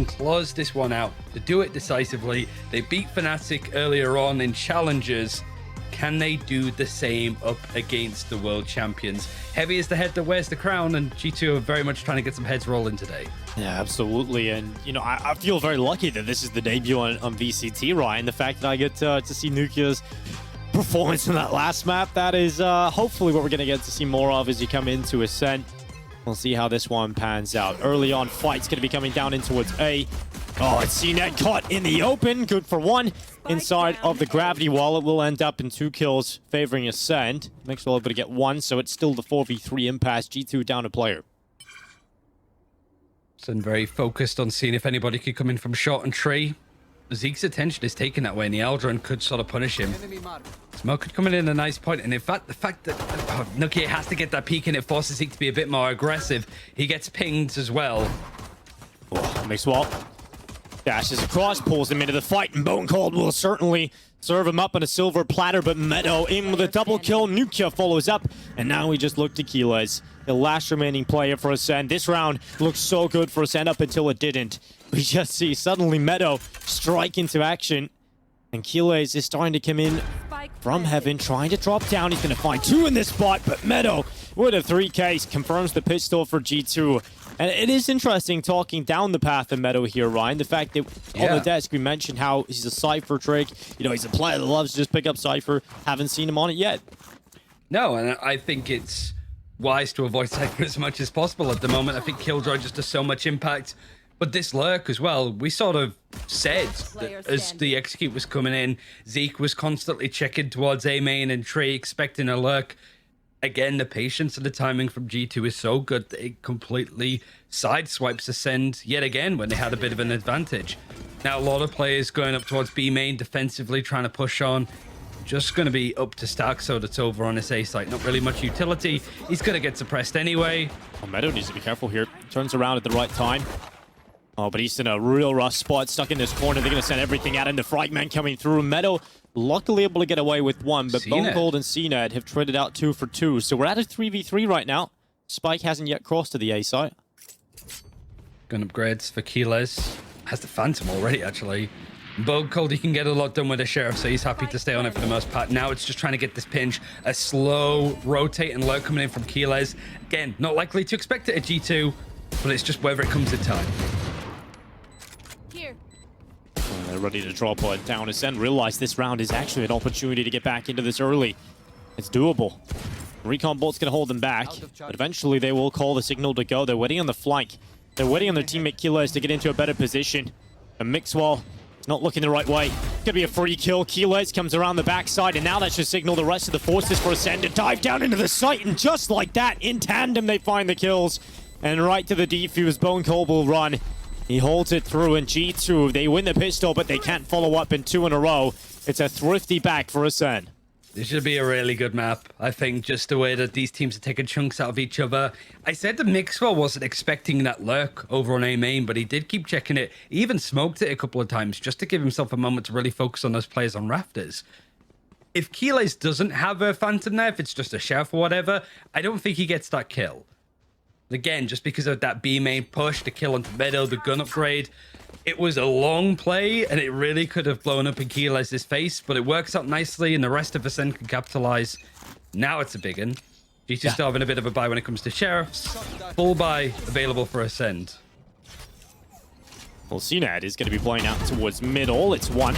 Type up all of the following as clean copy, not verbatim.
can close this one out, to do it decisively. They beat Fnatic earlier on in challenges. Can they do the same up against the world champions? Heavy is the head that wears the crown, and G2 are very much trying to get some heads rolling today. Yeah, absolutely. And, you know, I feel very lucky that this is the debut on VCT, Ryan. The fact that I get to see Nukia's performance in that last map, that is hopefully what we're going to get to see more of as you come into Ascent. We'll see how this one pans out. Early on, fight's going to be coming down in towards A. Oh, it's CNET caught in the open. Good for one. Inside of the gravity wall, it will end up in 2 kills favoring Ascend. Maxwell able to get 1, so it's still the 4v3 impasse. G2 down a player. And very focused on seeing if anybody could come in from short and tree. Zeke's attention is taken that way, and the Aldrin could sort of punish him. Smoke could come in a nice point, and in fact, the fact that Nukia has to get that peek and it forces Zeke to be a bit more aggressive. He gets pinged as well. Oh, Maxwell dashes across, pulls him into the fight, and Bone Cold will certainly serve him up on a silver platter, but Meadow in with a double kill. Nukia follows up, and now we just look to Keyless, the last remaining player for Ascend. This round looks so good for Ascend up until it didn't. We just see suddenly Meadow strike into action, and Keyless is starting to come in from heaven, trying to drop down. He's going to find 2 in this spot, but Meadow with a 3K confirms the pistol for G2. And it is interesting talking down the path of Meadow here, Ryan. The fact that on the desk we mentioned how he's a Cypher trick. You know, he's a player that loves to just pick up Cypher. Haven't seen him on it yet. No, and I think it's wise to avoid Cypher as much as possible at the moment. I think Killjoy just does so much impact. But this lurk as well, we sort of said that as the execute was coming in, Zeke was constantly checking towards A main and Trey, expecting a lurk. Again, the patience and the timing from G2 is so good that it completely sideswipes Ascend yet again when they had a bit of an advantage. Now, a lot of players going up towards B main defensively, trying to push on. Just going to be up to Starkso that's over on his A site. Not really much utility. He's going to get suppressed anyway. Oh, Meadow needs to be careful here. Turns around at the right time. Oh, but he's in a real rough spot, stuck in this corner. They're going to send everything at him. The fragment coming through. Meadow luckily able to get away with 1, but Bone Cold and CNET have traded out 2 for 2. So we're at a 3v3 right now. Spike hasn't yet crossed to the A site. Gun upgrades for Keyless. Has the Phantom already, actually. Bone Cold, he can get a lot done with the Sheriff, so he's happy to stay on it for the most part. Now it's just trying to get this pinch. A slow rotate and lurk coming in from Keyless. Again, not likely to expect it at G2, but it's just whether it comes in time. They're ready to drop it down. Ascend realize this round is actually an opportunity to get back into this early. It's doable. Recon Bolt's going to hold them back, but eventually they will call the signal to go. They're waiting on the flank. They're waiting on their teammate Keyless to get into a better position. And Mixwell is not looking the right way. It's going to be a free kill. Keyless comes around the backside, and now that should signal the rest of the forces for Ascend to dive down into the site. And just like that, in tandem, they find the kills. And right to the defuse, Bone Cold will run. He holds it through, and G2, they win the pistol, but they can't follow up in 2 in a row. It's a thrifty back for Ascend. This should be a really good map, I think, just the way that these teams are taking chunks out of each other. I said that Mixwell wasn't expecting that lurk over on A main, but he did keep checking it. He even smoked it a couple of times just to give himself a moment to really focus on those players on rafters. If Keyless doesn't have a Phantom there, if it's just a Chef or whatever, I don't think he gets that kill. Again, just because of that B main push, the kill onto Meadow, the gun upgrade. It was a long play, and it really could have blown up in Keyless's face, but it works out nicely, and the rest of Ascend can capitalize. Now it's a big one. G2 still having a bit of a buy when it comes to Sheriffs. Full buy available for Ascend. Well, CNET is going to be playing out towards middle. It's 1,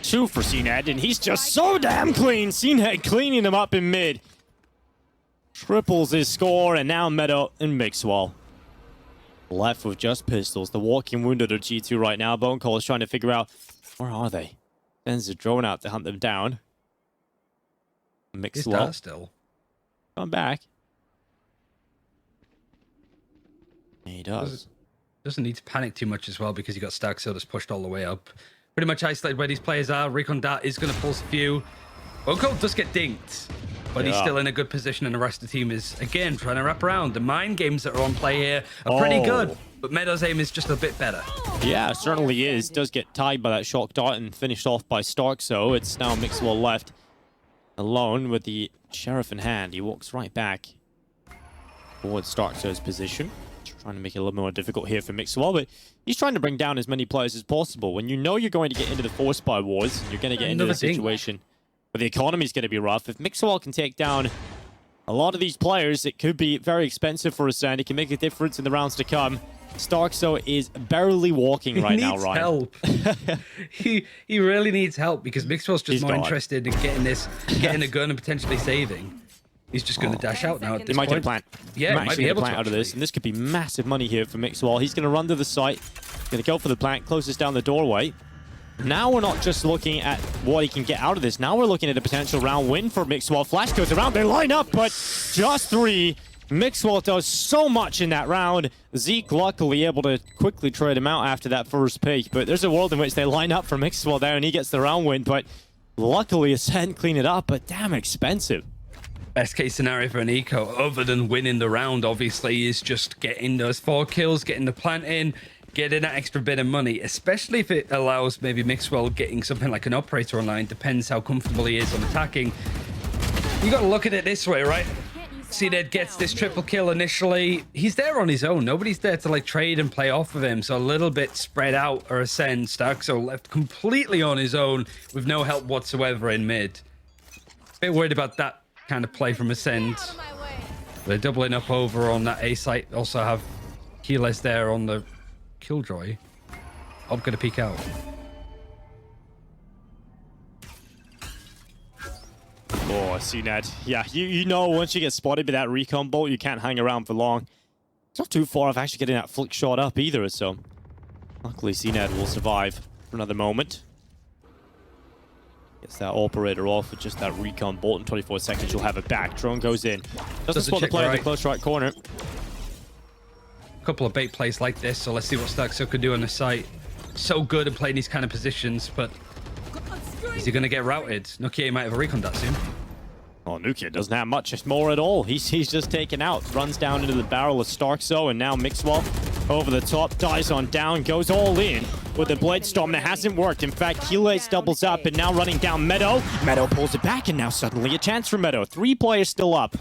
2 for CNET, and he's just so damn clean. CNET cleaning him up in mid. Triples his score, and now Meadow and Mixwell left with just pistols. The walking wounded of G2 right now. Bone Cold is trying to figure out, where are they? Sends a drone out to hunt them down. Mixwell still. Come back. He does. Doesn't need to panic too much as well, because you got Starkso that's pushed all the way up. Pretty much isolated where these players are. Recon Dart is going to pulse a few. Bone Cold does get dinked, but he's still in a good position, and the rest of the team is, again, trying to wrap around. The mind games that are on play here are pretty good, but Meadow's aim is just a bit better. Yeah, it certainly is. Does get tied by that shock dart and finished off by Stark, so it's now Mixwell left alone with the Sheriff in hand. He walks right back towards Stark's position. Trying to make it a little more difficult here for Mixwell, but he's trying to bring down as many players as possible. When you know you're going to get into the force buy wars, you're going to get into a situation where the economy's going to be rough. If Mixwell can take down a lot of these players, it could be very expensive for ACEND. It can make a difference in the rounds to come. Starkso is barely walking right now, Ryan. Help. he really needs help because Mixwell's just more interested in getting a gun and potentially saving. He's just going to dash out now. He might get a plant. Yeah, might be able to plant out of this, and this could be massive money here for Mixwell. He's going to run to the site, going to go for the plant, closes down the doorway. Now we're not just looking at what he can get out of this. Now we're looking at a potential round win for Mixwell. Flash goes around, they line up, but just 3. Mixwell does so much in that round. Zeke luckily able to quickly trade him out after that first pick, but there's a world in which they line up for Mixwell there and he gets the round win, but luckily ACEND clean it up, but damn expensive. Best case scenario for an eco, other than winning the round, obviously, is just getting those 4 kills, getting the plant in, getting that extra bit of money, especially if it allows maybe Mixwell getting something like an operator online. Depends how comfortable he is on attacking. You got to look at it this way, right? CNED gets this triple kill initially. He's there on his own. Nobody's there to like trade and play off of him. So a little bit spread out or ACEND. Starkso left completely on his own with no help whatsoever in mid. Bit worried about that kind of play from ACEND. They're doubling up over on that A site. Also have Keyless there on the Killjoy. I'm gonna peek out. Oh, CNED. Yeah, you know once you get spotted by that recon bolt, you can't hang around for long. It's not too far off actually getting that flick shot up either, so luckily CNED will survive for another moment. Gets that operator off with just that recon bolt in 24 seconds. You'll have it back. Drone goes in. Doesn't spot the player in the close right corner. A couple of bait plays like this, so let's see what Starkso can do on the site. So good at playing these kind of positions, but is he going to get routed? Nukia might have a recon that soon. Oh, Nukia doesn't have much more at all. He's just taken out. Runs down into the barrel of Starkso, and now Mixwell over the top, dies on down, goes all in with the Blade Storm that hasn't worked. In fact, Keyless doubles up, and now running down Meadow. Meadow pulls it back, and now suddenly a chance for Meadow. 3 players still up.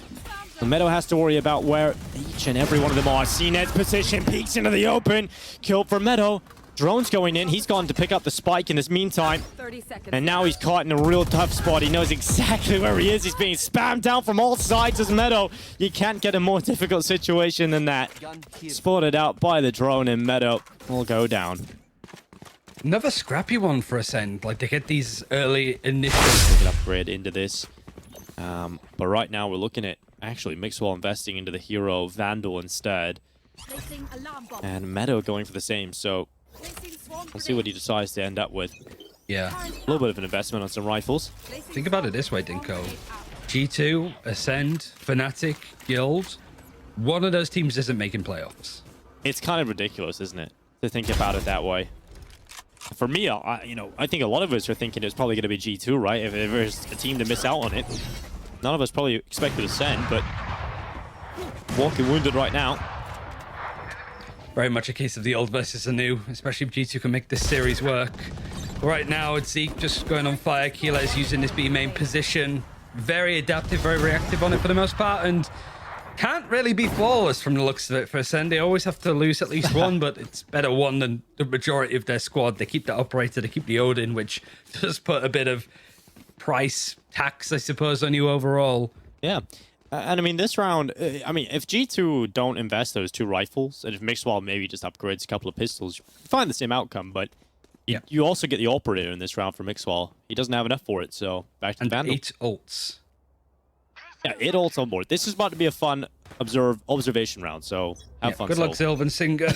So Meadow has to worry about where each and every one of them are. CNED's position, peeks into the open. Kill for Meadow. Drone's going in. He's gone to pick up the spike in this meantime. And now he's caught in a real tough spot. He knows exactly where he is. He's being spammed down from all sides as Meadow. You can't get a more difficult situation than that. Spotted out by the drone, and Meadow will go down. Another scrappy one for ACEND. Like, they get these early initial... We can upgrade into this. But right now we're looking at actually Mixwell investing into the hero Vandal instead. And Meadow going for the same, so we'll see what he decides to end up with. Yeah. A little bit of an investment on some rifles. Think about it this way, Dinko. G2, ACEND, Fnatic, Guild. One of those teams isn't making playoffs. It's kind of ridiculous, isn't it, to think about it that way? For me, I think a lot of us are thinking it's probably going to be G2, right? If there's a team to miss out on it. None of us probably expected ACEND, but walking wounded right now. Very much a case of the old versus the new, especially if G2 can make this series work. Right now, it's Zeke just going on fire. Keela is using this B main position. Very adaptive, very reactive on it for the most part, and can't really be flawless from the looks of it for ACEND. They always have to lose at least one, but it's better one than the majority of their squad. They keep that operator, they keep the Odin, which does put a bit of price tax, I suppose, on you overall. Yeah. And I mean, this round, I mean, if G2 don't invest those 2 rifles, and if Mixwell maybe just upgrades a couple of pistols, you find the same outcome, but you also get the operator in this round for Mixwell. He doesn't have enough for it, so back to the Vandal. 8 ults. Yeah, 8 ults on board. This is about to be a fun observation round, so have fun. Good luck, Sylvan Singer.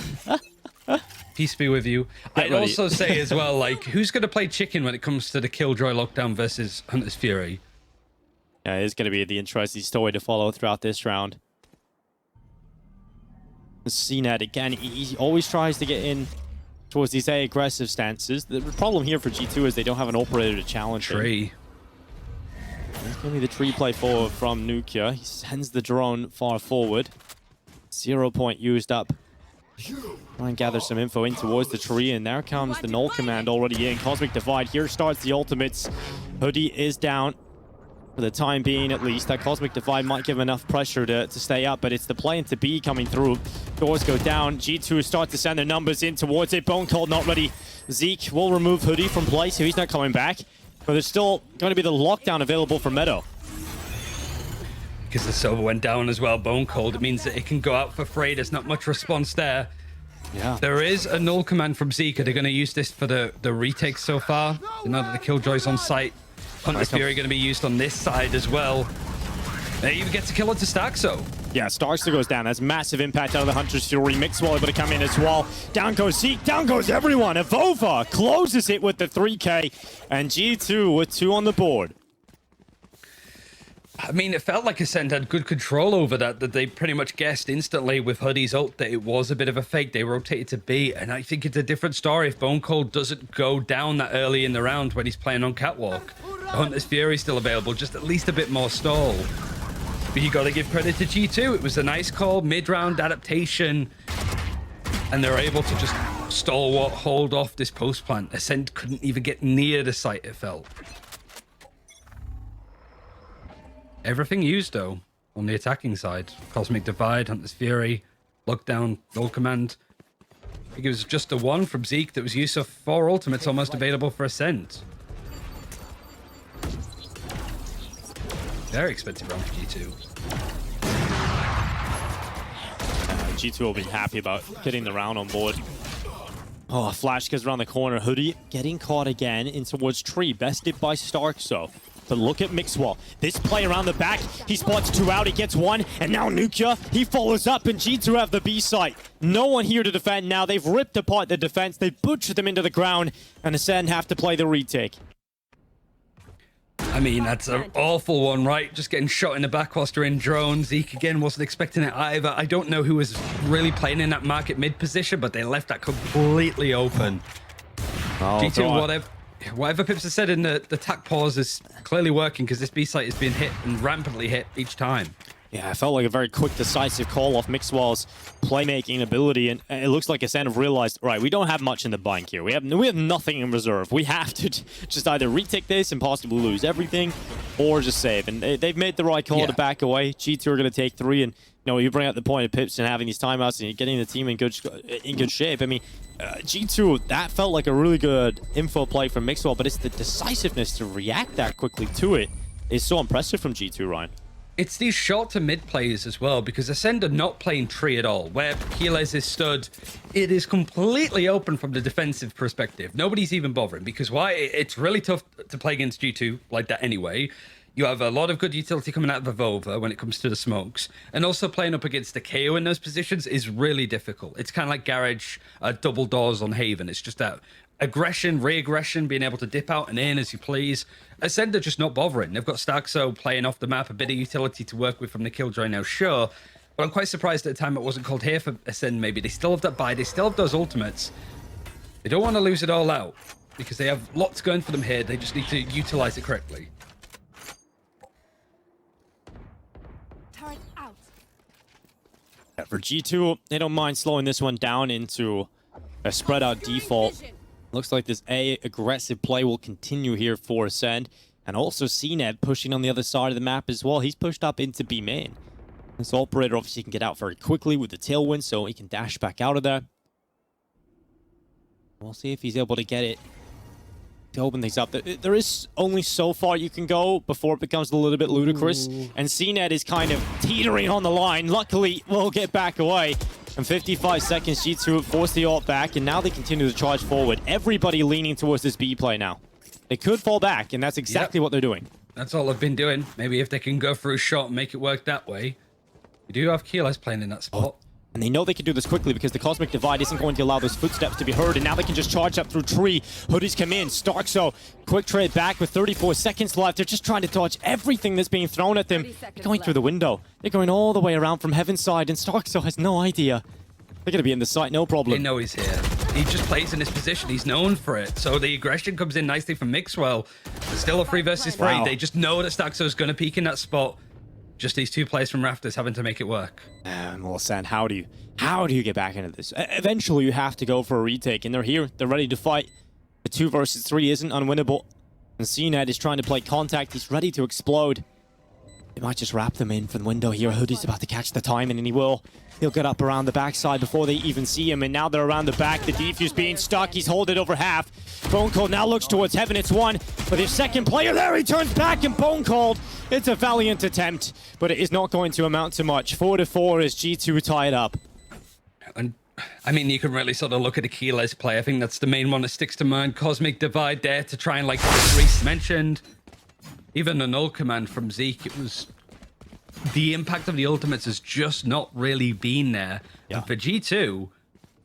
Peace be with you. I'd also say as well, like, who's going to play chicken when it comes to the Killjoy lockdown versus Hunter's Fury? Yeah, it's going to be the interesting story to follow throughout this round. CNED, again, he always tries to get in towards these aggressive stances. The problem here for G2 is they don't have an operator to challenge him. Tree. There's going to be the tree play forward from Nukia. He sends the drone far forward. 0 point used up. Try and gather some info in towards the tree, and there comes the null command already in. Cosmic Divide, here starts the ultimates. Hoodie is down. For the time being, at least, that Cosmic Divide might give enough pressure to stay up, but it's the play into B coming through. Doors go down. G2 start to send their numbers in towards it. Bone Cold not ready. Zeke will remove Hoodie from play, so he's not coming back. But there's still going to be the lockdown available for Meadow. Because the Silver went down as well, Bone Cold, it means that it can go out for free. There's not much response there. Yeah. There is a null command from Zeke. They're going to use this for the retakes so far. You know that the Killjoy's on site. Hunter's Fury going to be used on this side as well. They even get to kill it to Staxo. Yeah, Starkster goes down. That's massive impact out of the Hunter's Fury. Mixwell able to come in as well. Down goes Zeke. Down goes everyone. Evova closes it with the 3K. And G2 with 2 on the board. I mean, it felt like ACEND had good control over that they pretty much guessed instantly with Hoodie's ult that it was a bit of a fake. They rotated to B, and I think it's a different story if Bone Cold doesn't go down that early in the round when he's playing on Catwalk. The Hunter's Fury still available, just at least a bit more stall. But you got to give credit to G2. It was a nice call, mid-round adaptation, and they're able to just stalwart hold off this post plant. ACEND couldn't even get near the site, it felt. Everything used, though, on the attacking side. Cosmic Divide, Hunter's Fury, Lockdown, Null Command. I think it was just the one from Zeke that was used, so 4 ultimates almost available for ACEND. Very expensive round for G2. G2 will be happy about getting the round on board. Oh, Flash goes around the corner. Hoodie getting caught again in towards Tree. Bested by Stark, so. But look at Mixwell. This play around the back. He spots 2 out. He gets 1. And now Nukia, he follows up. And G2 have the B site. No one here to defend now. They've ripped apart the defense. They've butchered them into the ground. And ACEND have to play the retake. I mean, that's an awful one, right? Just getting shot in the back whilst they're in drone. Zeke, again, wasn't expecting it either. I don't know who was really playing in that market mid position, but they left that completely open. Oh, G2, whatever Pips has said in the tack pause is clearly working because this B site is being hit and rampantly hit each time. Yeah, it felt like a very quick, decisive call off Mixwell's playmaking ability, and it looks like ACEND have realized, right, we don't have much in the bank here. We have nothing in reserve. We have to just either retake this and possibly lose everything, or just save. And they've made the right call to back away. G2 are going to take 3, and you bring up the point of Pips and having these timeouts and getting the team in good shape. I mean, G2, that felt like a really good info play from Mixwell, but it's the decisiveness to react that quickly to it is so impressive from G2, Ryan. It's these short to mid plays as well, because ACEND are not playing Tree at all. Where Keyless is stood, it is completely open from the defensive perspective. Nobody's even bothering, because why? It's really tough to play against G2 like that anyway. You have a lot of good utility coming out of Evova when it comes to the smokes. And also playing up against the KO in those positions is really difficult. It's kind of like Garage double doors on Haven. It's just that aggression, re-aggression, being able to dip out and in as you please. ACEND are just not bothering. They've got Starkso playing off the map, a bit of utility to work with from the Killjoy now, sure. But I'm quite surprised at the time it wasn't called here for ACEND maybe. They still have that buy, they still have those ultimates. They don't want to lose it all out because they have lots going for them here. They just need to utilize it correctly. For G2, they don't mind slowing this one down into a spread out default. Looks like this A aggressive play will continue here for ACEND. And also CNED pushing on the other side of the map as well. He's pushed up into B main. This operator obviously can get out very quickly with the tailwind, so he can dash back out of there. We'll see if he's able to get it to open things up. There is only so far you can go before it becomes a little bit ludicrous. Ooh. And CNED is kind of teetering on the line. Luckily, we'll get back away. And 55 seconds, G2 force the ult back, and now they continue to charge forward. Everybody leaning towards this B play now. They could fall back, and that's exactly what they're doing. That's all they've been doing. Maybe if they can go for a shot and make it work that way. You do have Keyless playing in that spot. And they know they can do this quickly because the Cosmic Divide isn't going to allow those footsteps to be heard. And now they can just charge up through Tree. Hoodies come in. Starkso, quick trade back with 34 seconds left. They're just trying to dodge everything that's being thrown at them. They're going through the window. They're going all the way around from Heaven's side. And Starkso has no idea. They're going to be in the site, no problem. They know he's here. He just plays in this position. He's known for it. So the aggression comes in nicely from Mixwell. It's still a 3 versus 3. Wow. They just know that Starkso is going to peek in that spot. Just these 2 players from Rafters having to make it work. Well, ACEND, how do you get back into this? Eventually, you have to go for a retake, and they're here. They're ready to fight. The 2 versus 3 isn't unwinnable. And CNED is trying to play contact. He's ready to explode. They might just wrap them in from the window here. Hoodie's about to catch the timing, and he will. He'll get up around the backside before they even see him, and now they're around the back. The defuse being stuck. He's holding over half. Bone Cold now looks towards heaven. It's one, but his second player there. He turns back, and Bone Cold. It's a valiant attempt, but it is not going to amount to much. 4-4 as G2 tie it up. And I mean, you can really sort of look at Aquila's play. I think that's the main one that sticks to mind. Cosmic Divide there to try and, like Reese mentioned, even the null command from Zeke, it was the impact of the ultimates has just not really been there. Yeah. And for G2,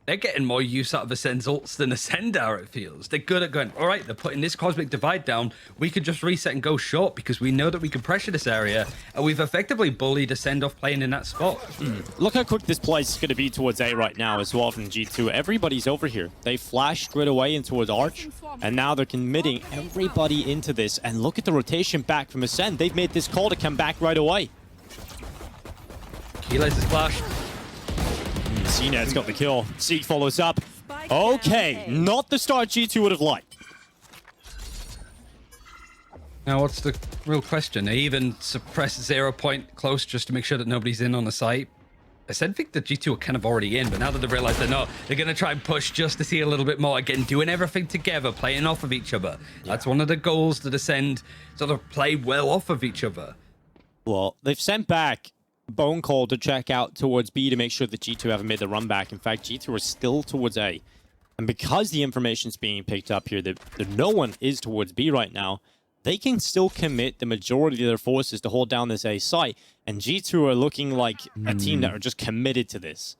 they're getting more use out of Ascend's ults than Ascend are, it feels. They're good at going, all right, they're putting this Cosmic Divide down. We could just reset and go short because we know that we can pressure this area. And we've effectively bullied Ascend off playing in that spot. Look how quick this play is going to be towards A right now as well from G2. Everybody's over here. They flashed straight away in towards Arch, and now they're committing everybody into this. And look at the rotation back from Ascend. They've made this call to come back right away. Aquila's his flash. CNED's got the kill. Zeke follows up. Okay, not the start G2 would have liked. Now, what's the real question? They even suppress 0 point close just to make sure that nobody's in on the site. I said think that G2 are kind of already in, but now that they've realized they're not, they're going to try and push just to see a little bit more. Again, doing everything together, playing off of each other. Yeah. That's one of the goals that Ascend sort of play well off of each other. Well, they've sent back Bone Cold to check out towards B to make sure that G2 haven't made the run back. In fact, G2 are still towards A. And because the information's being picked up here, that no one is towards B right now, they can still commit the majority of their forces to hold down this A site. And G2 are looking like a team that are just committed to this.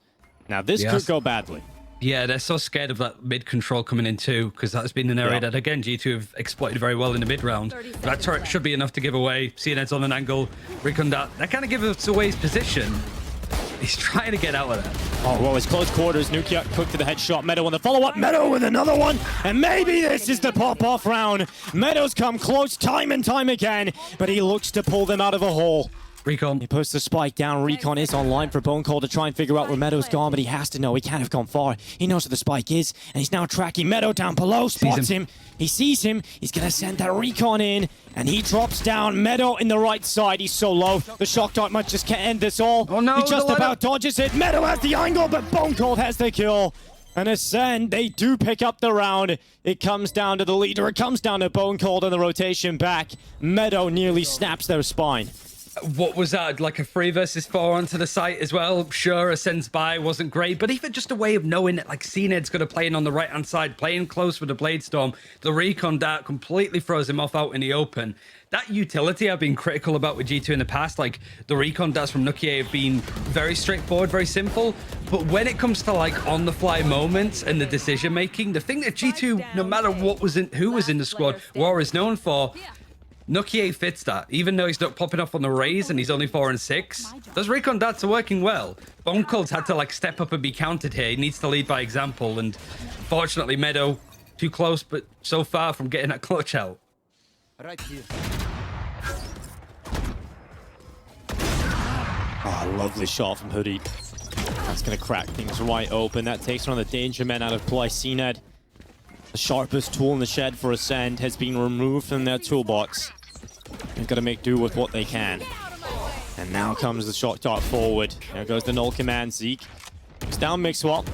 Now, this could go badly. Yeah, they're so scared of that mid control coming in too, because that's been an area that, again, G2 have exploited very well in the mid round. But that turret should be enough to give away. CNED's on an angle. Recon that kind of gives us away his position. He's trying to get out of that. Oh, well, it's close quarters. Nukia cooked to the headshot. Meadow on the follow-up. Meadow with another one. And maybe this is the pop-off round. Meadow's come close time and time again, but he looks to pull them out of a hole. Recon. He puts the spike down. Recon is online for Bone Cold to try and figure out where Meadow's gone, but he has to know. He can't have gone far. He knows where the spike is, and he's now tracking Meadow down below. Spots him. He sees him. He's going to send that Recon in, and he drops down. Meadow in the right side. He's so low. The shock dart might just end this all. Oh, no. He just about dodges it. Meadow has the angle, but Bone Cold has the kill. And Ascend, they do pick up the round. It comes down to the leader. It comes down to Bone Cold on the rotation back. Meadow nearly snaps their spine. What was that? Like a 3 versus 4 onto the site as well? Sure, Ascend's buy wasn't great, but even just a way of knowing that, like, CNED's going to play in on the right-hand side, playing close with the Blade Storm. The Recon dart completely throws him off out in the open. That utility I've been critical about with G2 in the past, like, the Recon darts from Nukia have been very straightforward, very simple, but when it comes to, like, on-the-fly moments and the decision-making, the thing that G2, no matter who was in the squad, War is known for, Nukia fits that, even though he's not popping off on the raise and he's only 4 and 6. Those recon darts are working well. Bone Cold's had to, like, step up and be counted here. He needs to lead by example, and fortunately Meadow too close, but so far from getting that clutch out. Right here. Oh, lovely shot from Hoodie. That's going to crack things right open. That takes one of the danger men out of play. CNED, the sharpest tool in the shed for Ascend, has been removed from their toolbox. They've got to make do with what they can. And now comes the shock dart forward. There goes the null command. Zeke goes down mid-swap.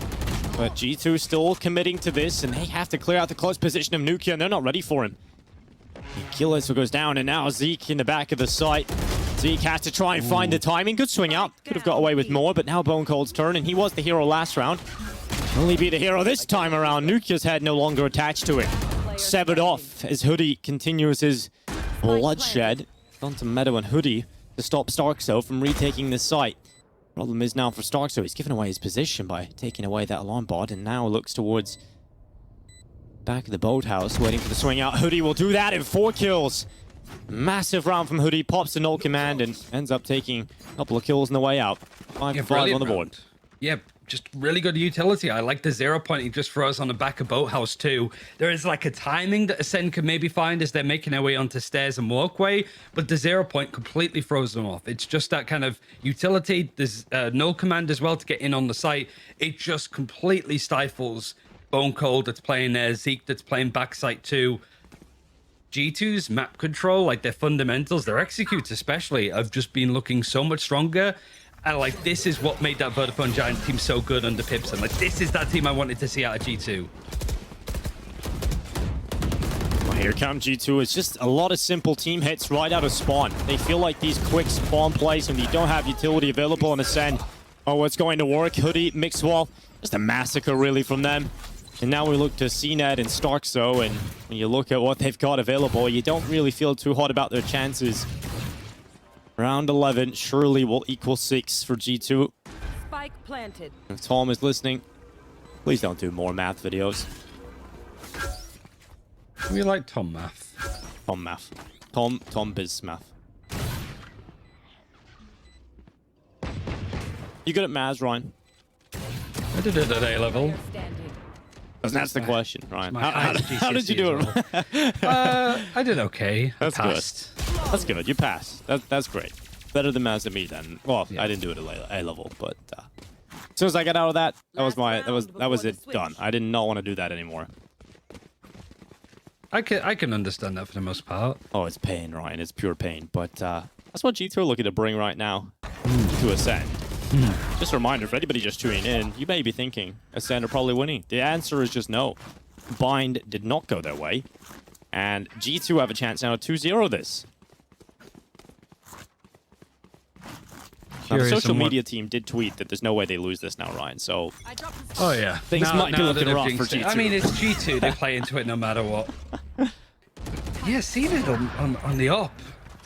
But G2 still committing to this, and they have to clear out the close position of Nukia, and they're not ready for him. Achilles goes down, and now Zeke in the back of the site. Zeke has to try and find the timing. Good swing out. Could have got away with more, but now Bone Cold's turn, and he was the hero last round. Only be the hero this time around. Nukia's head no longer attached to it. Severed off as Hoodie continues his bloodshed. Onto Meadow and Hoodie to stop Starkso from retaking this site. Problem is now for Starkso, he's given away his position by taking away that alarm bot, and now looks towards back of the boathouse, waiting for the swing out. Hoodie will do that in 4 kills. Massive round from Hoodie, pops the null command, and ends up taking a couple of kills on the way out. 5 for 5 on the board. Yeah, just really good utility. I like the 0 point he just throws on the back of Boathouse too. There is like a timing that Ascend can maybe find as they're making their way onto stairs and walkway, but the 0 point completely throws them off. It's just that kind of utility. There's null command as well to get in on the site. It just completely stifles Bone Cold that's playing there, Zeke that's playing backside too. G2's map control, like their fundamentals, their executes especially, have just been looking so much stronger. And like, this is what made that Vodafone Giants team so good under Pipson. Like, this is that team I wanted to see out of G2. Well, here comes G2. It's just a lot of simple team hits right out of spawn. They feel like these quick spawn plays when you don't have utility available on Ascend. Oh, it's going to work. Hoodie, mixed wall. Just a massacre really from them. And now we look to CNED and Starkzo, and when you look at what they've got available, you don't really feel too hot about their chances. Round 11 surely will equal 6 for G2. Spike planted. If Tom is listening, please don't do more math videos. We like Tom Math. Tom math. Tom biz math. You good at maths, Ryan? I did it at A level. That's the question, Ryan. My How did you do it? I did okay. That's I passed. good. That's good. You passed. That's great. Better than maths than me then. Well, Yeah. I didn't do it at A level, but as soon as I got out of that, that was it. Done. I did not want to do that anymore. I can understand that for the most part. Oh, it's pain, Ryan. It's pure pain. But that's what G2 are looking to bring right now to Ascend. Just a reminder for anybody just tuning in, you may be thinking Ascend are probably winning. The answer is just no. Bind did not go their way, and G2 have a chance now to 2-0 this. Now, the social media team did tweet that there's no way they lose this now, Ryan. So, Oh yeah, Things might be that looking they've rough for jinxed it. G2. I mean, it's G2. They play into it no matter what. Yeah, seen it on the op.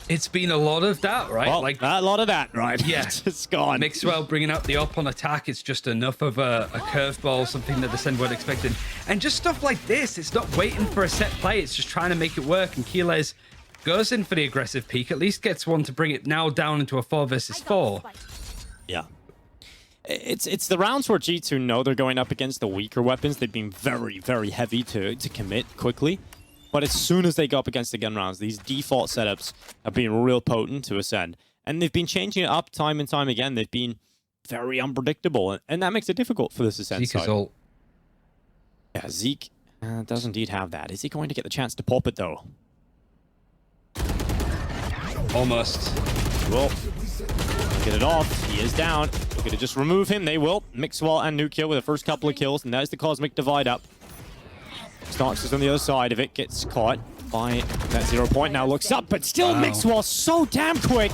It's been a lot of that, right? well, like a lot of that, right? Yeah. It's gone. Mixwell bringing up the op on attack. It's just enough of a curveball, something that the Ascend weren't expecting. And just stuff like this. It's not waiting for a set play. It's just trying to make it work. And Keylez goes in for the aggressive peak. At least gets one to bring it now down into a 4 versus 4. Yeah. It's the rounds where G2 know they're going up against the weaker weapons. They've been very, very heavy to commit quickly. But as soon as they go up against the gun rounds, these default setups have been real potent to Ascend. And they've been changing it up time and time again. They've been very unpredictable. And that makes it difficult for this Ascend side. Zeke's ult. Yeah, Zeke does indeed have that. Is he going to get the chance to pop it, though? Almost. Well, get it off. He is down. They're going to just remove him. They will. Mixwell and Nukia with the first couple of kills. And there's the Cosmic Divide up. Starks is on the other side of it. Gets caught by that 0 point. Now looks up, but still Wow. Mixwell so damn quick.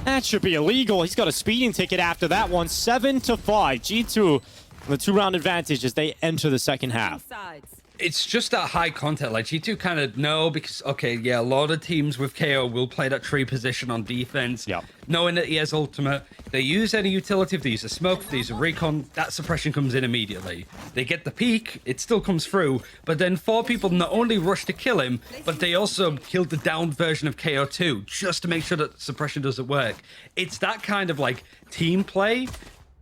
That should be illegal. He's got a speeding ticket after that one. 7-5. G2 the 2-round advantage as they enter the second half. Sides. It's just that high content. Like G2 kind of know because, okay, yeah, a lot of teams with KO will play that tree position on defense. Yep. Knowing that he has ultimate. They use any utility. If they use a smoke, if they use a recon, that suppression comes in immediately. They get the peak, it still comes through. But then 4 people not only rush to kill him, but they also killed the downed version of KO too, just to make sure that suppression doesn't work. It's that kind of like team play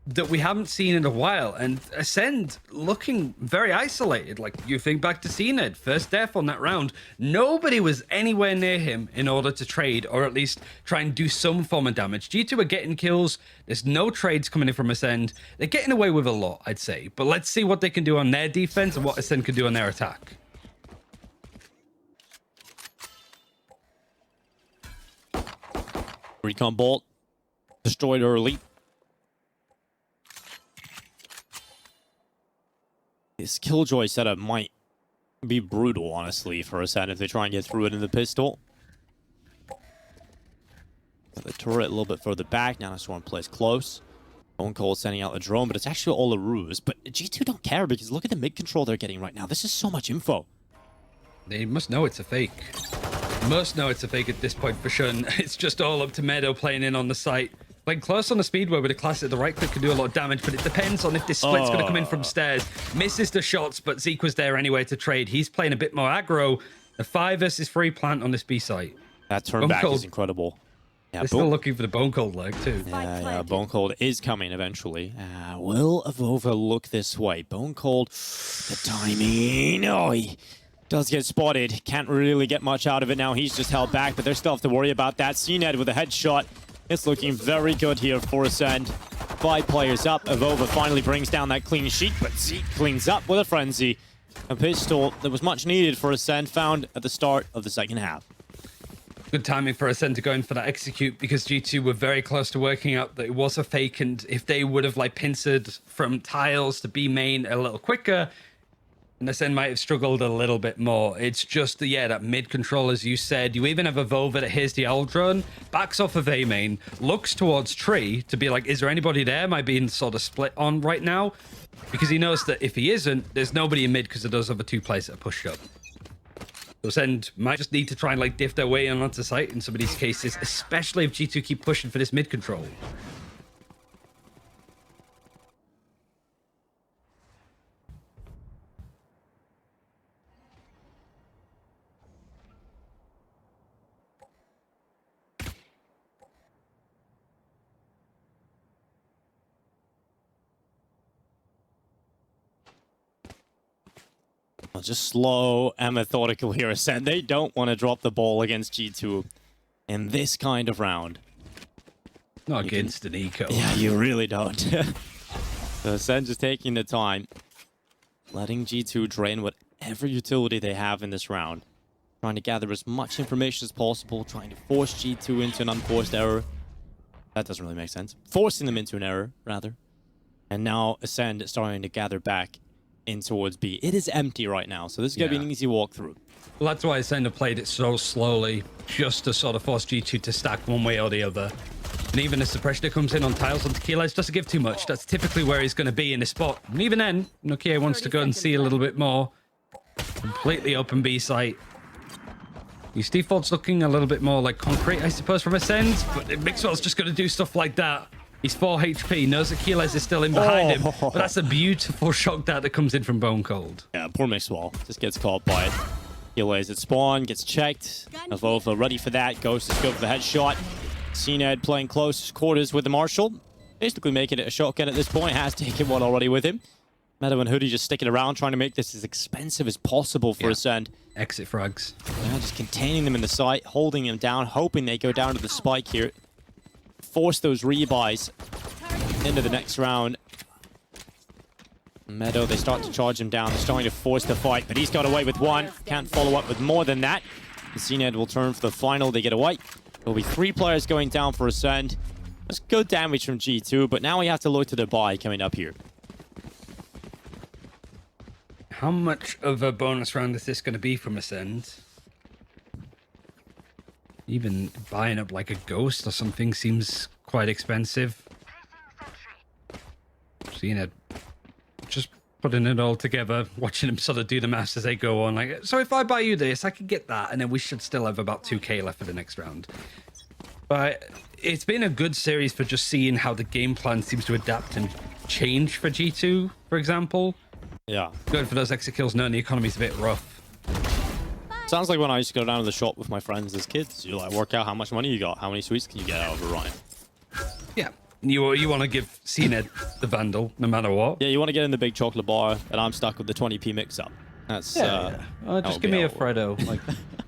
that we haven't seen in a while, and Ascend looking very isolated. Like, you think back to CNED, first death on that round. Nobody was anywhere near him in order to trade, or at least try and do some form of damage. G2 are getting kills. There's no trades coming in from Ascend. They're getting away with a lot, I'd say. But let's see what they can do on their defense and what Ascend can do on their attack. Recon Bolt destroyed early. This Killjoy setup might be brutal, honestly, for Ascend if they try and get through it in the pistol. Got the turret a little bit further back. Now this one plays close. Bone Cold sending out the drone, but it's actually all a ruse. But G2 don't care because look at the mid control they're getting right now. This is so much info. They must know it's a fake. Must know it's a fake at this point for sure. And it's just all up to Meadow playing in on the site. Like close on the speedway with a classic, the right click can do a lot of damage, but it depends on if this split's going to come in from stairs. Misses the shots, but Zeke was there anyway to trade. He's playing a bit more aggro. The 5 versus 3 plant on this B site. That turn back is incredible. Yeah, They're still looking for the Bone Cold leg too. Yeah, Bone Cold is coming eventually. Will Avova look this way? Bone Cold, the timing. Oh, he does get spotted. Can't really get much out of it now. He's just held back, but they still have to worry about that. CNED with a headshot. It's looking very good here for Ascend. 5 players up. Avova finally brings down that clean sheet, but Zeke cleans up with a frenzy. A pistol that was much needed for ACEND found at the start of the second half. Good timing for ACEND to go in for that execute, because G2 were very close to working out that it was a fake, and if they would have like pincered from tiles to B main a little quicker, and ACEND might have struggled a little bit more. It's just, yeah, that mid control, as you said. You even have a Vova that hears the L drone, backs off of A main, looks towards tree to be like, is there anybody there? Am I being sort of split on right now? Because he knows that if he isn't, there's nobody in mid because of those other two players that are pushed up. So ACEND might just need to try and like diff their way in onto site in some of these cases, especially if G2 keep pushing for this mid control. Just slow and methodical here, ACEND. They don't want to drop the ball against G2 in this kind of round. Not against an eco. Yeah, you really don't. So ACEND just taking the time, letting G2 drain whatever utility they have in this round. Trying to gather as much information as possible, trying to force G2 into an unforced error. That doesn't really make sense. Forcing them into an error, rather. And now ACEND starting to gather back in towards B. It is empty right now, so this is going to be an easy walkthrough. Well, that's why ACEND have played it so slowly, just to sort of force G2 to stack one way or the other. And even as the pressure comes in on tiles on Tequila, doesn't give too much. That's typically where he's going to be in this spot. And even then, Nokia wants to go and see a little bit more. Completely open B site. His default's looking a little bit more like concrete, I suppose, from ACEND, but Mixwell's just going to do stuff like that. He's 4 HP, knows that Keyless is still in behind him, but that's a beautiful shock dart that comes in from Bone Cold. Yeah, poor Mixwell just gets caught by it. Keyless at spawn, gets checked. Avova ready for that, Ghost is good for the headshot. CNED playing close quarters with the Marshall. Basically making it a shotgun at this point, has taken one already with him. Meadow and Hoodie just sticking around, trying to make this as expensive as possible for ACEND. Exit frags. Yeah, just containing them in the site, holding them down, hoping they go down to the spike here. Force those rebuys into the next round. Meadow, they start to charge him down. They're starting to force the fight, but he's got away with one. Can't follow up with more than that. The CNED will turn for the final. They get away. There'll be 3 players going down for ACEND. That's good damage from G2, but now we have to look to the buy coming up here. How much of a bonus round is this going to be from ACEND? Even buying up like a Ghost or something seems quite expensive. Seeing it, just putting it all together, watching him sort of do the maths as they go on. Like, so if I buy you this, I could get that, and then we should still have about 2k left for the next round. But it's been a good series for just seeing how the game plan seems to adapt and change for G2, for example. Yeah. Going for those exit kills, knowing the economy's a bit rough. Sounds like when I used to go down to the shop with my friends as kids. You like work out how much money you got, how many sweets can you get out of a Ryan. Yeah, you want to give CNED the Vandal no matter what. Yeah, you want to get in the big chocolate bar, and I'm stuck with the 20p mix-up. That's just give me a Freddo, like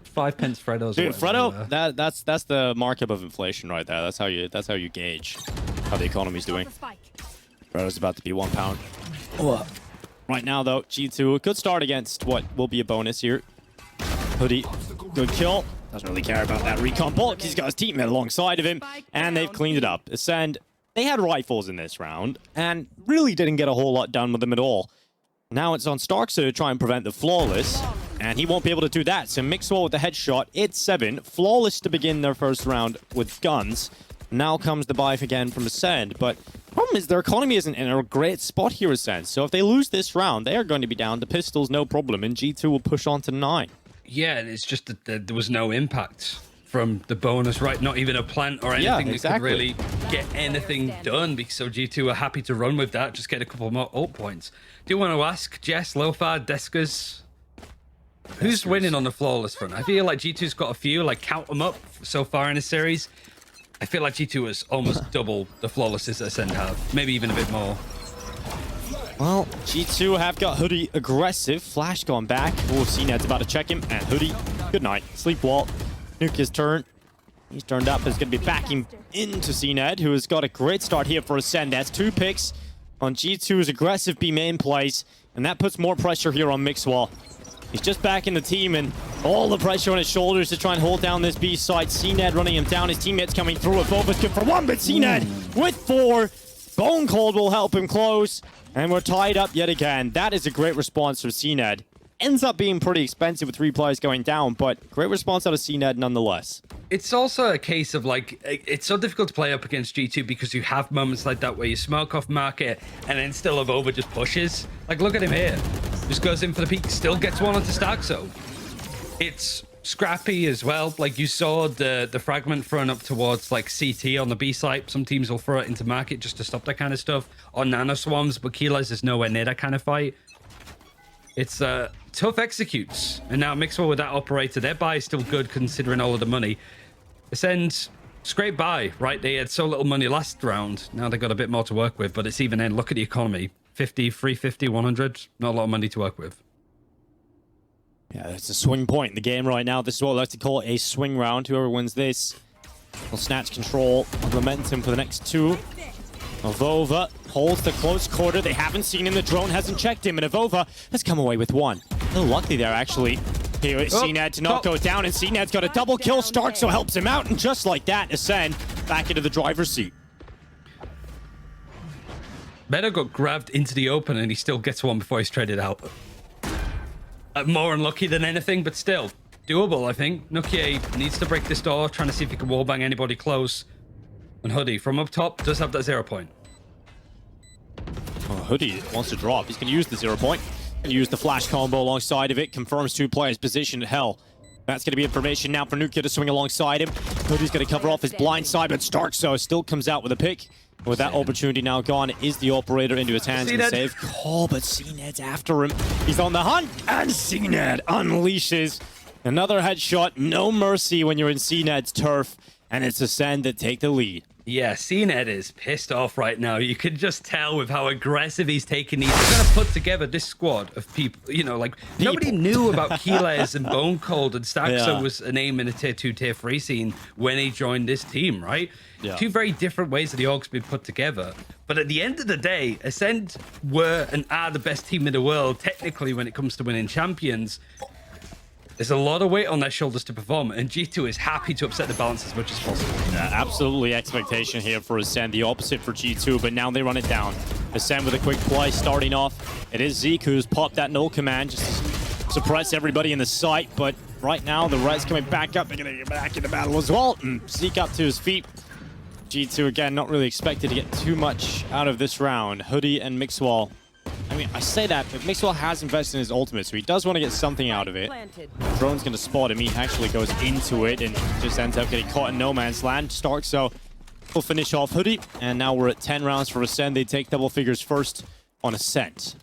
5 pence Freddos. Dude, Freddo, that's the markup of inflation right there. That's how you gauge how the economy's doing. Freddo's about to be £1. Oh. Right now though, G2 a good start against what will be a bonus here. Hoodie, good kill. Doesn't really care about that recon bulk. He's got his teammate alongside of him, and they've cleaned it up. ACEND, they had rifles in this round, and really didn't get a whole lot done with them at all. Now it's on Starks to try and prevent the Flawless, and he won't be able to do that. So Mixwell with the headshot, it's 7. Flawless to begin their first round with guns. Now comes the buy again from ACEND, but problem is their economy isn't in a great spot here, ACEND. So if they lose this round, they are going to be down to pistols, no problem, and G2 will push on to 9. Yeah, and it's just that there was no impact from the bonus, right? Not even a plant or anything that could really get anything done, because so G2 are happy to run with that, just get a couple more ult points. Do you want to ask Jess, Lofar, Deskers, who's winning on the Flawless front? I feel like G2's got a few, like count them up so far in the series. I feel like G2 is almost double the Flawlesses that ACEND have, maybe even a bit more. Well, G2 have got Hoodie aggressive. Flash gone back. Oh, CNED's about to check him. And Hoodie, good night. Sleep wall. Nuke his turn. He's turned up. Is going to be backing into CNED, who has got a great start here for ACEND. That's 2 picks on G2's aggressive B main plays, and that puts more pressure here on Mixwell. He's just back in the team, and all the pressure on his shoulders to try and hold down this B side. CNED running him down. His teammates coming through. Evova's good for one, but CNED with 4. Bone Cold will help him close, and we're tied up yet again. That is a great response from CNED. Ends up being pretty expensive with 3 players going down, but great response out of CNED nonetheless. It's also a case of like, it's so difficult to play up against G2 because you have moments like that where you smoke off market and then still Evova just pushes. Like, look at him here. Just goes in for the peak, still gets one onto Starkso. It's scrappy as well. Like, you saw the fragment thrown up towards like CT on the B site. Some teams will throw it into market just to stop that kind of stuff. On Nano Swarms, but Keyless is nowhere near that kind of fight. It's tough executes. And now Mixwell with that operator, their buy is still good considering all of the money. ACEND, scrape buy, right? They had so little money last round. Now they've got a bit more to work with, but it's even in. Look at the economy. 50, 350, 100. Not a lot of money to work with. Yeah, it's a swing point in the game right now. This is what I like to call a swing round. Whoever wins this will snatch control of momentum for the next 2. Evova holds the close quarter. They haven't seen him. The drone hasn't checked him, and Evova has come away with 1. A little lucky there, actually. Here is CNED to not go down, and CNED's got a double kill. Starkso helps him out, and just like that, ACEND back into the driver's seat. Meadow got grabbed into the open, and he still gets 1 before he's traded out. More unlucky than anything, but still doable, I think. Nukia needs to break this door, trying to see if he can wallbang anybody close. And Hoodie from up top does have that 0 point. Oh, Hoodie wants to drop. He's going to use the 0 point. And use the flash combo alongside of it. Confirms 2 players positioned at hell. That's going to be information now for Nukia to swing alongside him. Hoodie's going to cover off his blind side, but Starkso still comes out with a pick. With that opportunity now gone, is the operator into his hands and save call, but CNED's after him. He's on the hunt, and CNED unleashes another headshot. No mercy when you're in CNED's turf, and it's ACEND that take the lead. Yeah, CNED is pissed off right now. You can just tell with how aggressive he's taking these. He's going to put together this squad of people, you know, like nobody knew about Keyless and Bone Cold, and Starkso was a name in the tier 2, tier 3 scene when he joined this team, right? Yeah. 2 very different ways that the org's been put together. But at the end of the day, ACEND were and are the best team in the world, technically, when it comes to winning champions. There's a lot of weight on their shoulders to perform, and G2 is happy to upset the balance as much as possible. Yeah, absolutely expectation here for ACEND, the opposite for G2, but now they run it down. ACEND with a quick play starting off. It is Zeke who's popped that null command just to suppress everybody in the site, but right now the Reds coming back up. They're going to get back in the battle as well. And Zeke up to his feet. G2 again, not really expected to get too much out of this round. Hoodie and Mixwell. I mean, I say that, but Mixwell has invested in his ultimate, so he does want to get something out of it. Drone's going to spot him. He actually goes into it and just ends up getting caught in no man's land. Starkso will finish off Hoodie, and now we're at 10 rounds for ACEND. They take double figures first on ACEND.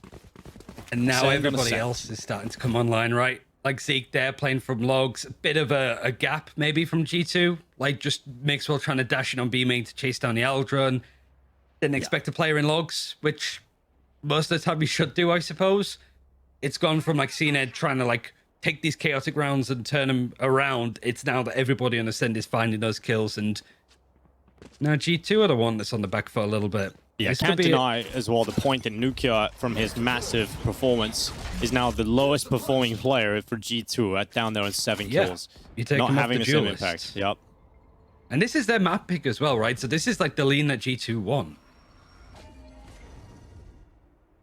And now everybody else is starting to come online, right? Like Zeke there playing from logs. A bit of a gap maybe from G2. Like just Mixwell trying to dash in on B main to chase down the Aldrun. Didn't expect a player in logs, which most of the time we should do, I suppose. It's gone from like CNED trying to like take these chaotic rounds and turn them around. It's now that everybody on ACEND is finding those kills, and now G2 are the one that's on the back foot a little bit. Yeah, can't deny as well the point that Nukia, from his massive performance, is now the lowest performing player for G2 at down there on 7 kills. You take not him having off the the same duelist. impact. Yep. And this is their map pick as well, right? So this is like the lane that G2 won.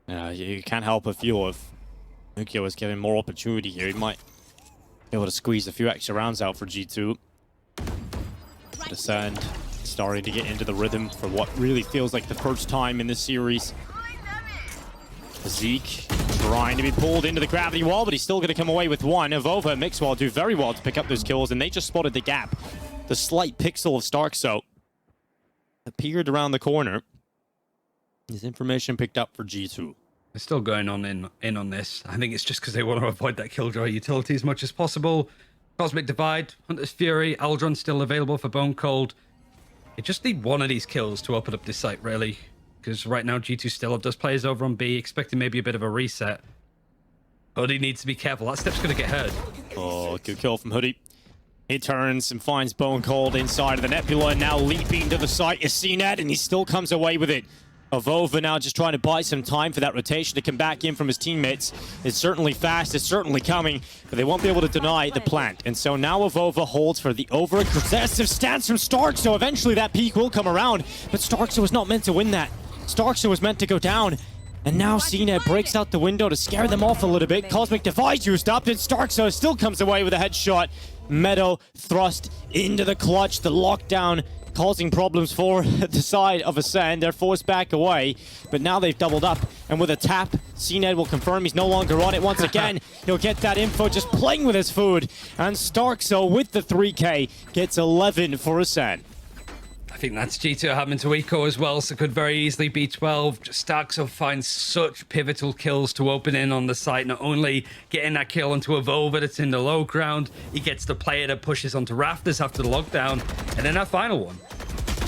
You can't help but feel if Nukia was getting more opportunity here, he might be able to squeeze a few extra rounds out for G2. But ACEND starting to get into the rhythm for what really feels like the first time in this series. Zeke trying to be pulled into the gravity wall, but he's still going to come away with 1. Evova and Mixwell do very well to pick up those kills, and they just spotted the gap. The slight pixel of Starkso appeared around the corner. His information picked up for G2. They're still going on in on this. I think it's just because they want to avoid that killjoy utility as much as possible. Cosmic Divide, Hunter's Fury, Aldrun still available for Bone Cold. They just need one of these kills to open up this site, really. Because right now G2 still have those players over on B, expecting maybe a bit of a reset. Hoodie needs to be careful. That step's going to get hurt. Oh, good kill from Hoodie. He turns and finds Bone Cold inside of the Nebula, and now leaping to the site is CNED, and he still comes away with it. Avova now just trying to buy some time for that rotation to come back in from his teammates. It's certainly fast, it's certainly coming, but they won't be able to deny the plant. And so now Avova holds for the over-aggressive stance from Starkso. Eventually that peak will come around, but Starkso was not meant to win that. Starkso was meant to go down. And now CNED breaks out the window to scare them off a little bit. Cosmic Divide used up, and Starkso still comes away with a headshot. Meadow thrust into the clutch, the lockdown causing problems for the side of ACEND. They're forced back away, but now they've doubled up. And with a tap, CNED will confirm he's no longer on it once again. He'll get that info just playing with his food. And Starkso with the 3K gets 11 for ACEND. I think that's G2 having to eco as well, so could very easily be 12. Starkso finds such pivotal kills to open in on the site, not only getting that kill onto Avova that's in the low ground, he gets the player that pushes onto Rafters after the lockdown, and then that final one.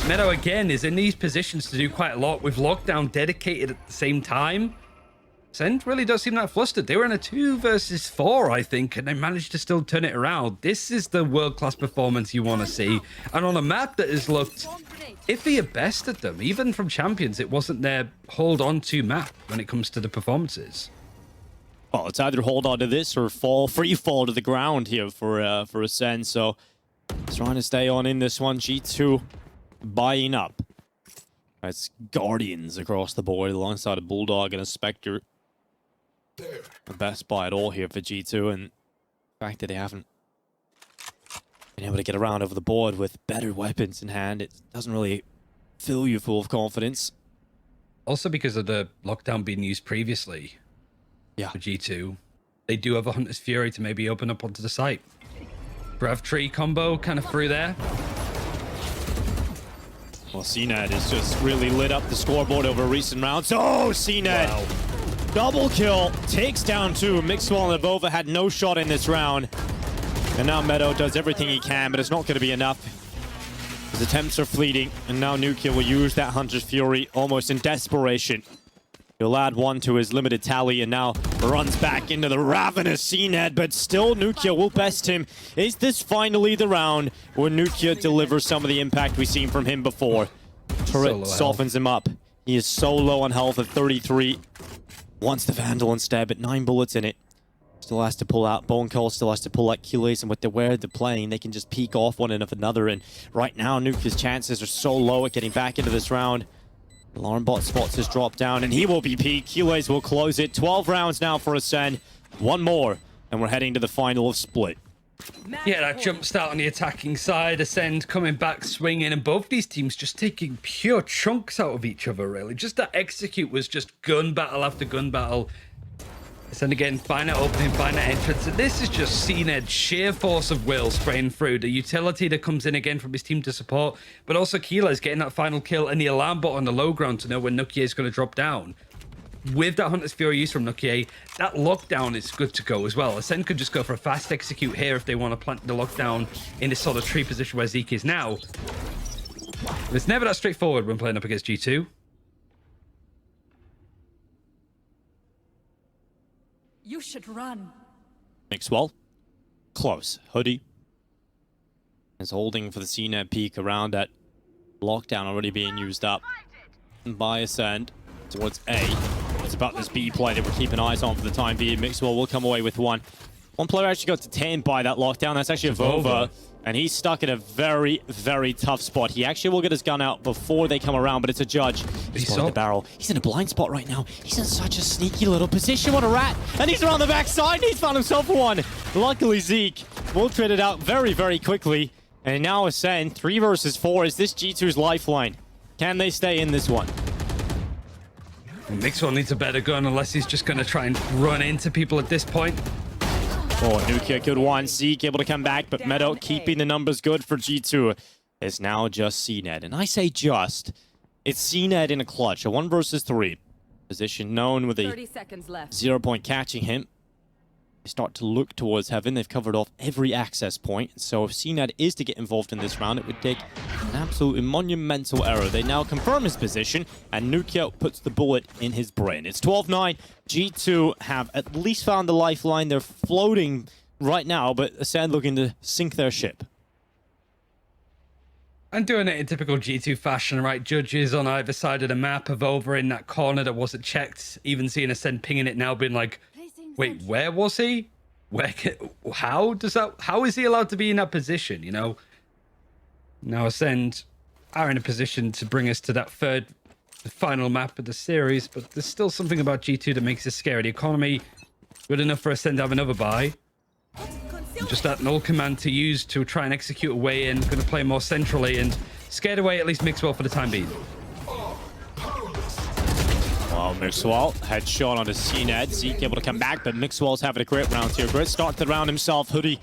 Meadow again is in these positions to do quite a lot with lockdown dedicated at the same time. ACEND really does seem that flustered. They were in a 2 versus 4, I think, and they managed to still turn it around. This is the world-class performance you want to see. And on a map that has looked iffy at best at them, even from Champions, it wasn't their hold-on-to map when it comes to the performances. Well, it's either hold on to this or free fall to the ground here for ACEND. So trying to stay on in this one. G2 buying up. That's Guardians across the board alongside a Bulldog and a Spectre. The best buy at all here for G2, and the fact that they haven't been able to get around over the board with better weapons in hand, it doesn't really fill you full of confidence. Also because of the lockdown being used previously for G2, they do have a Hunter's Fury to maybe open up onto the site. Brev Tree combo kind of through there. Well, CNED has just really lit up the scoreboard over recent rounds. Oh, CNED! Wow. Double kill, takes down 2. Mixwell and Avova had no shot in this round. And now Meadow does everything he can, but it's not going to be enough. His attempts are fleeting, and now Nukia will use that Hunter's Fury almost in desperation. He'll add 1 to his limited tally, and now runs back into the ravenous CNED, but still Nukia will best him. Is this finally the round where Nukia delivers some of the impact we've seen from him before? Turret softens him up. He is so low on health at 33. Wants the Vandal instead, but 9 bullets in it. Still has to pull out. Bone Cold still has to pull out Q-Lace, and with the way they're playing, they can just peek off one of another. And right now, Nukia's chances are so low at getting back into this round. Alarm bot spots his drop down, and he will be peaked. Q-Lace will close it. 12 rounds now for ACEND. 1 more, and we're heading to the final of Split. Yeah, that jump start on the attacking side, ACEND coming back, swinging, and both these teams just taking pure chunks out of each other, really. Just that execute was just gun battle after gun battle. ACEND again, find that opening, find that entrance. And this is just CNED, sheer force of will spraying through. The utility that comes in again from his team to support, but also Keeler's getting that final kill and the alarm bot on the low ground to know when Nukia is going to drop down. With that Hunter's Fury use from Nukia, that lockdown is good to go as well. ACEND could just go for a fast execute here if they want to plant the lockdown in this sort of tree position where Zeke is now. But it's never that straightforward when playing up against G2. You should run. Mixwell. Close. Hoodie is holding for the CNED peak around that lockdown already being used up by ACEND towards A. It's about this B play that we're keeping eyes on for the time being. Mixwell will come away with 1. One player actually got detained by that lockdown. That's actually Avova. And he's stuck in a very, very tough spot. He actually will get his gun out before they come around, but it's a judge. He's spotted the barrel. He's in a blind spot right now. He's in such a sneaky little position. What a rat. And he's around the backside, and he's found himself 1. Luckily, Zeke will trade it out very, very quickly. And now ACEND, 3 versus 4. Is this G2's lifeline? Can they stay in this one? Mixwell needs a better gun unless he's just going to try and run into people at this point. Oh, Nukia good one. Zeke able to come back, but Meadow keeping the numbers good for G2. It's now just CNED. And I say just. It's CNED in a clutch. A 1 versus 3. Position known with a 30 seconds left. 0 point catching him. They start to look towards heaven. They've covered off every access point. So if CNED is to get involved in this round, it would take an absolutely monumental error. They now confirm his position, and Nukia puts the bullet in his brain. It's 12-9. G2 have at least found the lifeline. They're floating right now, but ACEND looking to sink their ship. And doing it in typical G2 fashion, right? Judges on either side of the map of over in that corner that wasn't checked. Even seeing Ascend pinging it now, being like, wait, where was he? How is he allowed to be in that position, you know? Now Ascend are in a position to bring us to that the final map of the series, but there's still something about G2 that makes it scary. The economy, good enough for Ascend to have another buy. Just that null command to use to try and execute a way in. Going to play more centrally and scared away at least Mixwell for the time being. Well, Mixwell, headshot on the CNED. Zeke able to come back, but Mixwell's having a great round here. Great start to the round himself. Hoodie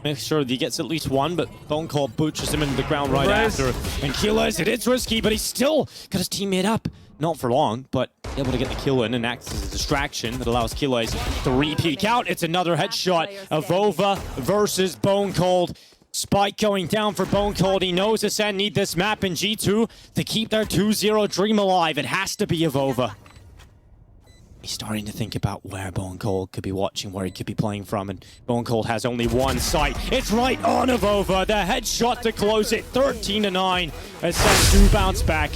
makes sure that he gets at least one, but Bone Cold butchers him into the ground right after. And Kilas, it is risky, but he's still got his teammate up. Not for long, but able to get the kill in and acts as a distraction that allows Kilas to re-peek out. It's another headshot of Ova versus Bone Cold. Spike going down for Bone Cold. He knows Ascend need this map in G2 to keep their 2-0 dream alive. It has to be Avova. He's starting to think about where Bone Cold could be watching, where he could be playing from, and Bone Cold has only one sight. It's right on Avova. The headshot to close it, 13-9. Ascend do bounce back.